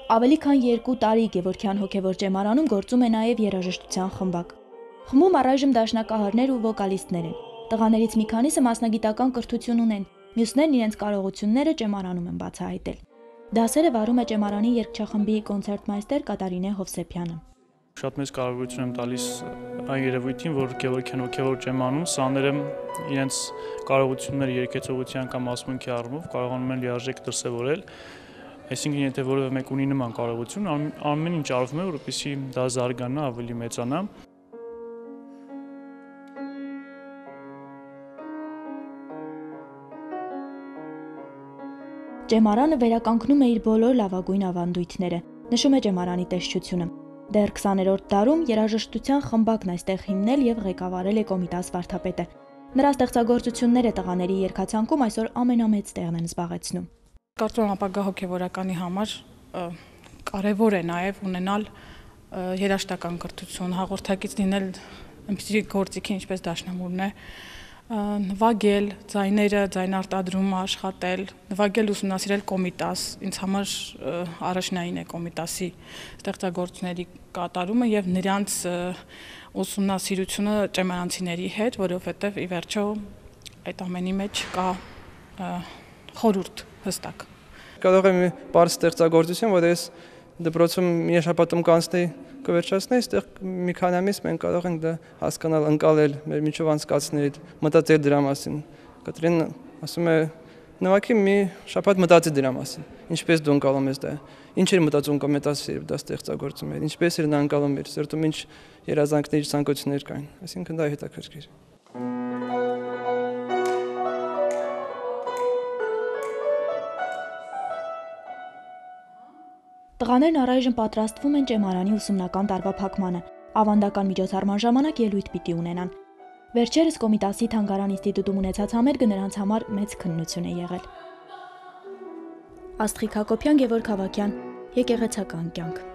Ավելի քան 2 տարի Գևորգյան հոգևոր ճեմարանում գործում է նաև երաժշտության խմբակ։ Խմբում առայժմ դաշնակահարներ ու վոկալիստներ են։ Տղաներից մի քանիսը մասնագիտական կրթություն ունեն, մյուսներն իրենց կարողությունները ճեմարանում են բացահայտել։ Դասերը վարում է ճեմարանի երգչախմբի կոնցերտմայստեր Կատարինե Հովսեփյանը։ Շատ մեծ կարևորություն եմ տալիս այն երևույթին, որ Գևորգյան հոգևոր ճեմարանում սաները իրենց կարողությունները երգեցողության կամ ասմունքի առումով կարողանում են լիարժեք դրսևորել։ Այսինքն, եթե որևէ մեկ ունի նման կարողություն, ամեն ինչ արվում է, որպեսզի դա զարգանա, ավելի մեծանա։ Ճեմարանը վերականգնում է իր բոլոր լավագույն ավանդույթները, նշում է ճեմարանի տեսչությունը։ Դեռ 20-րդ դարում երաժշտության խմբակն այստեղ հիմնել եւ ղեկավարել է Կոմիտաս վարդապետը։ Նրա ստեղծագործությունները տղաների երգացանկում այսօր ամենամեծ տեղն են զբաղեցնում։ Կարծում եմ ապագա հոգևորականի համար կարևոր է նաև ունենալ երաժշտական կրթություն, հաղորդակից լինել այնպիսի գործիքի, ինչպես դաշնամուրն է, նվագել, ձայները, ձայնարտադրումը աշխատել, նվագել ուսումնասիրել Կոմիտաս, ինձ համար առաջնային է Կոմիտասի ստեղծագործությունների կատարումը եւ նրանց ուսումնասիրությունը ճեմարանցիների հետ, որովհետեւ ի վերջո այդ ամենի մեջ կա խորհուրդ հստակ։ Կարող եմ բարձ ստեղծագործություն, որ ես դպրոցում մի շաբաթում կանցնեի կվերջացնեի, այստեղ մի քանի ամիս մենք կարող ենք դա հասկանալ, ընկալել, մեր միջով անցկացնել, մտածել դրա մասին։ Կատրին ասում է, նվագի մի շաբաթ մտածի դրա մասին։ Ինչպես դու ընկալում ես դա։ Ինչ էր մտածում Կոմիտասը, երբ դա ստեղծագործում էր, ինչպես էր նա ընկալում իր սրտում, ինչ երազանքներ, ցանկություններ կային։ Այսինքն դա հետաքրքիր։ Տղաներն առայժմ պատրաստվում են ճեմարանի ուսումնական տարվա փակմանը։ Ավանդական միջոցառման ժամանակ ելույթ պիտի ունենան։ Վերջերս Կոմիտասի թանգարան ինստիտուտում ունեցած համերգը նրանց համար մեծ քննություն է եղել։ Աստղիկ Հակոբյան, Գևորգ Հավաքյան, Եկեղեցական կյանք։